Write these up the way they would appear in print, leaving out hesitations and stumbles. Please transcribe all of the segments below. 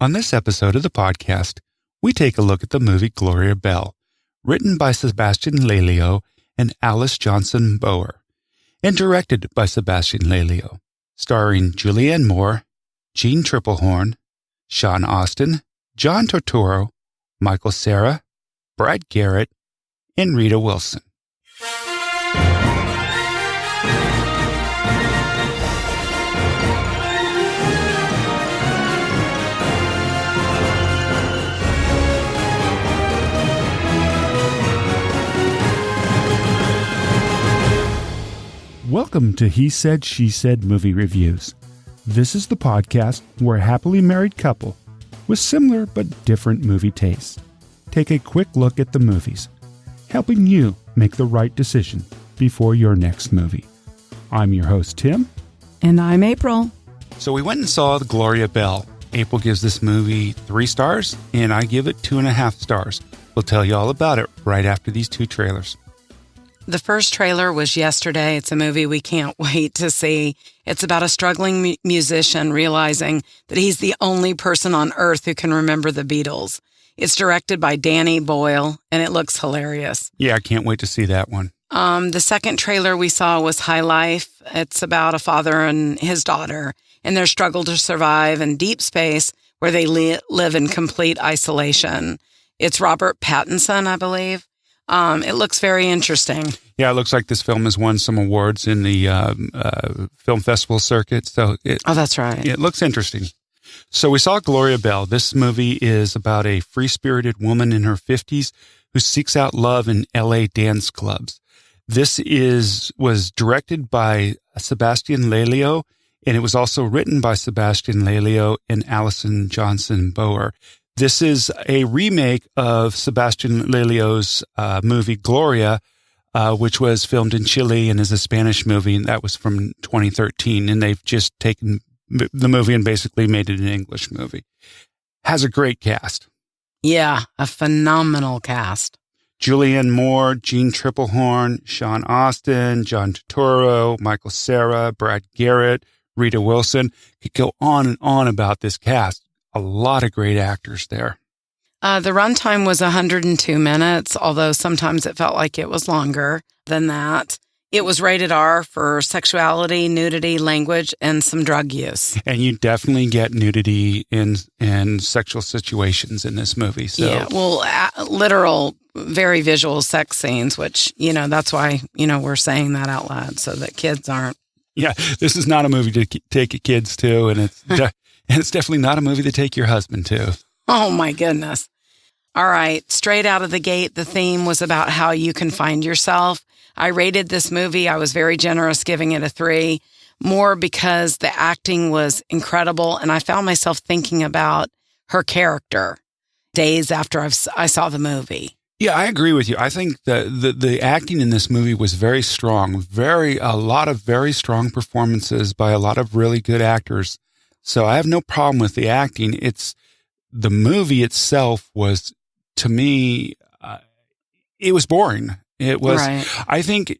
On this episode of the podcast, we take a look at the movie Gloria Bell, written by Sebastián Lelio and Alice Johnson Boher, and directed by Sebastián Lelio, starring Julianne Moore, Jeanne Tripplehorn, Sean Astin, John Turturro, Michael Cera, Brad Garrett, and Rita Wilson. Welcome to He Said, She Said Movie Reviews. This is the podcast where a happily married couple with similar but different movie tastes take a quick look at the movies, helping you make the right decision before your next movie. I'm your host, Tim. And I'm April. So we went and saw the Gloria Bell. April gives this movie 3 stars, and I give it 2.5 stars. We'll tell you all about it right after these 2 trailers. The first trailer was yesterday. It's a movie we can't wait to see. It's about a struggling musician realizing that he's the only person on earth who can remember the Beatles. It's directed by Danny Boyle, and it looks hilarious. Yeah, I can't wait to see that one. The second trailer we saw was High Life. It's about a father and his daughter and their struggle to survive in deep space where they live in complete isolation. It's Robert Pattinson, I believe. It looks very interesting. Yeah, it looks like this film has won some awards in the film festival circuit. So that's right. It looks interesting. So we saw Gloria Bell. This movie is about a free-spirited woman in her 50s who seeks out love in LA dance clubs. This was directed by Sebastián Lelio, and it was also written by Sebastián Lelio and Alison Johnson Boher. This is a remake of Sebastián Lelio's movie Gloria, which was filmed in Chile and is a Spanish movie, and that was from 2013. And they've just taken the movie and basically made it an English movie. Has a great cast. Yeah, a phenomenal cast. Julianne Moore, Jeanne Tripplehorn, Sean Astin, John Turturro, Michael Cera, Brad Garrett, Rita Wilson. Could go on and on about this cast. A lot of great actors there. The runtime was 102 minutes, although sometimes it felt like it was longer than that. It was rated R for sexuality, nudity, language, and some drug use. And you definitely get nudity in sexual situations in this movie. So. Yeah, well, literal, very visual sex scenes, which, that's why, we're saying that out loud so that kids aren't. Yeah, this is not a movie to take your kids to, and it's definitely not a movie to take your husband to. Oh, my goodness. All right. Straight out of the gate, the theme was about how you can find yourself. I rated this movie. I was very generous, giving it a 3, more because the acting was incredible. And I found myself thinking about her character days after I saw the movie. Yeah, I agree with you. I think the acting in this movie was very strong. A lot of very strong performances by a lot of really good actors. So I have no problem with the acting. It's the movie itself was, to me, it was boring. It was. Right. I think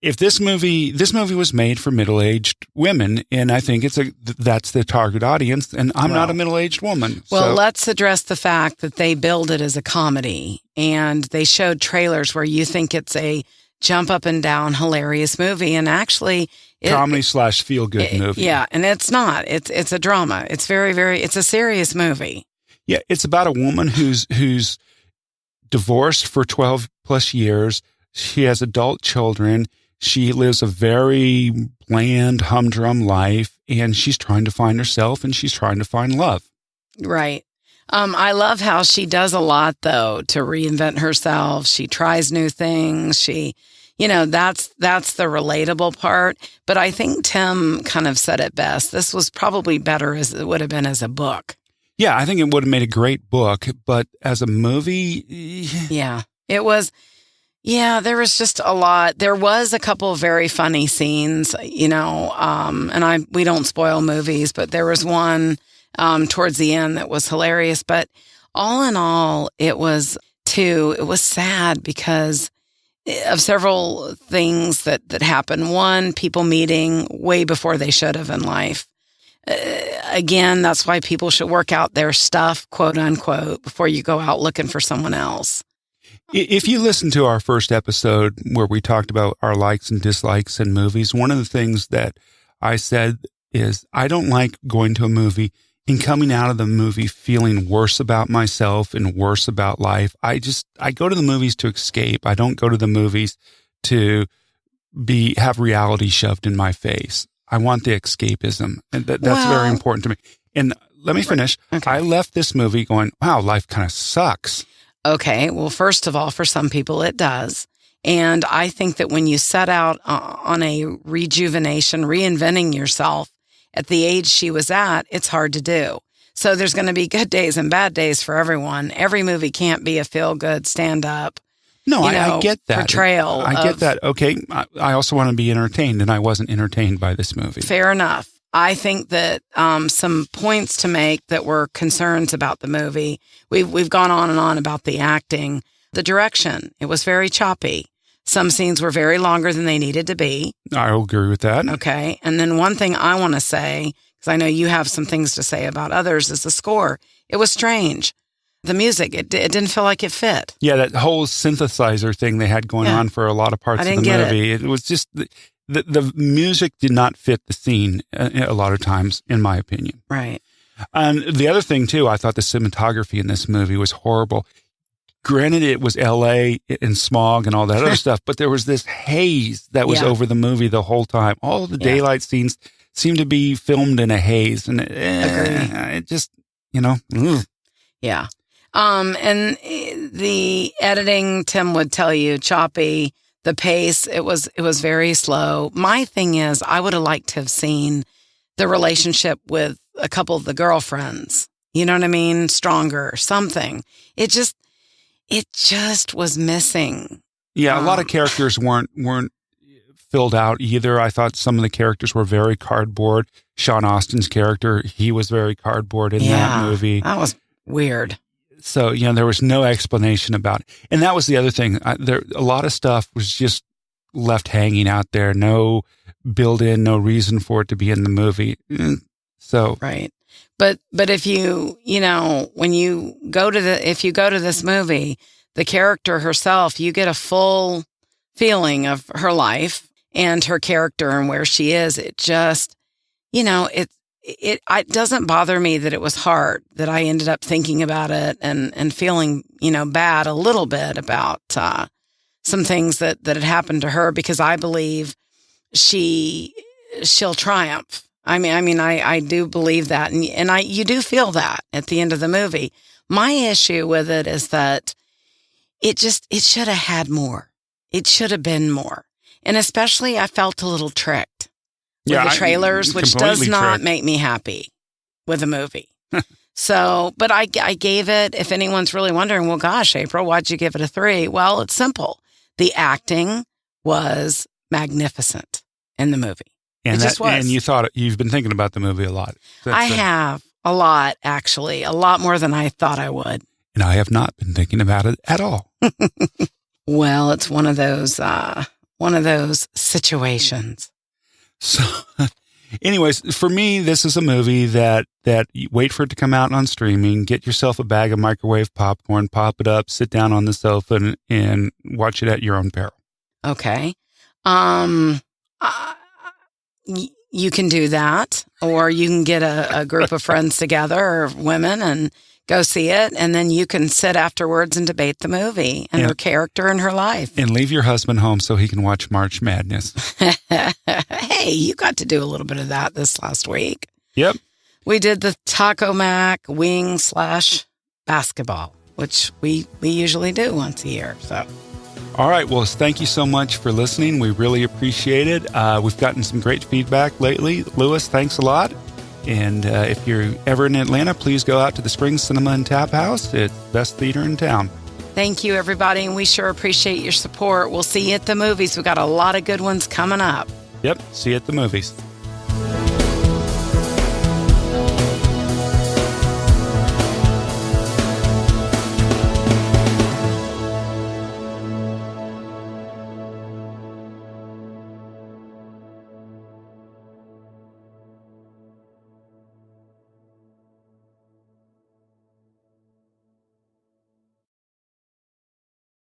if this movie was made for middle-aged women, and I think that's the target audience. And I'm not a middle-aged woman. Well, let's address the fact that they billed it as a comedy, and they showed trailers where you think it's a jump up and down hilarious movie, and actually comedy / feel good movie. Yeah, and it's not. It's a drama. It's it's a serious movie. Yeah, it's about a woman who's divorced for 12 plus years. She has adult children. She lives a very bland, humdrum life, and she's trying to find herself, and she's trying to find love. Right. I love how she does a lot, though, to reinvent herself. She tries new things. That's the relatable part. But I think Tim kind of said it best. This was probably better as it would have been as a book. Yeah, I think it would have made a great book, but as a movie... Yeah, it was... Yeah, there was just a lot. There was a couple of very funny scenes, and we don't spoil movies, but there was one towards the end that was hilarious. But all in all, it was sad because of several things that happened. One, people meeting way before they should have in life. again, that's why people should work out their stuff, quote unquote, before you go out looking for someone else. If you listen to our first episode where we talked about our likes and dislikes in movies, one of the things that I said is I don't like going to a movie and coming out of the movie feeling worse about myself and worse about life. I go to the movies to escape. I don't go to the movies to have reality shoved in my face. I want the escapism. And that's very important to me. And let me finish. Okay. I left this movie going, wow, life kind of sucks. Okay. Well, first of all, for some people it does. And I think that when you set out on a rejuvenation, reinventing yourself at the age she was at, it's hard to do. So there's going to be good days and bad days for everyone. Every movie can't be a feel-good, stand-up. No, I get that. Portrayal. I get that. Okay. I also want to be entertained, and I wasn't entertained by this movie. Fair enough. I think that some points to make that were concerns about the movie. We've gone on and on about the acting. The direction, it was very choppy. Some scenes were very longer than they needed to be. I agree with that. Okay. And then one thing I want to say, because I know you have some things to say about others, is the score. It was strange. The music, it didn't feel like it fit. Yeah, that whole synthesizer thing they had going on for a lot of parts of the movie. It was just, the music did not fit the scene a lot of times, in my opinion. Right. And the other thing, too, I thought the cinematography in this movie was horrible. Granted, it was L.A. and smog and all that other stuff, but there was this haze that was over the movie the whole time. All of the daylight scenes seemed to be filmed in a haze. And it just, Yeah. And the editing, Tim would tell you, choppy. The pace, it was very slow. My thing is, I would have liked to have seen the relationship with a couple of the girlfriends. You know what I mean? Stronger, something. It just was missing. Yeah, a lot of characters weren't filled out either. I thought some of the characters were very cardboard. Sean Astin's character, he was very cardboard in that movie. That was weird. So, there was no explanation about it. And that was the other thing. A lot of stuff was just left hanging out there. No build-in, no reason for it to be in the movie. So right. But if when you go to this movie, the character herself, you get a full feeling of her life and her character and where she is. It just, it doesn't bother me that it was hard, that I ended up thinking about it and feeling, bad a little bit about some things that had happened to her, because I believe she'll triumph. I mean, I do believe that. And you do feel that at the end of the movie. My issue with it is that it should have had more. It should have been more. And especially I felt a little tricked with the trailers, which does not make me happy with a movie. So, but I gave it, if anyone's really wondering, well, gosh, April, why'd you give it a 3? Well, it's simple. The acting was magnificent in the movie. And you've been thinking about the movie a lot. I have a lot, actually, a lot more than I thought I would. And I have not been thinking about it at all. Well, it's one of those situations. So, anyways, for me, this is a movie that you wait for it to come out on streaming, get yourself a bag of microwave popcorn, pop it up, sit down on the sofa and watch it at your own peril. Okay. You can do that, or you can get a group of friends together, or women, and go see it, and then you can sit afterwards and debate the movie and her character and her life. And leave your husband home so he can watch March Madness. Hey, you got to do a little bit of that this last week. Yep. We did the Taco Mac wing/basketball, which we usually do once a year, so... All right. Well, thank you so much for listening. We really appreciate it. We've gotten some great feedback lately. Lewis, thanks a lot. And if you're ever in Atlanta, please go out to the Spring Cinema and Tap House. It's the best theater in town. Thank you, everybody. And we sure appreciate your support. We'll see you at the movies. We've got a lot of good ones coming up. Yep. See you at the movies.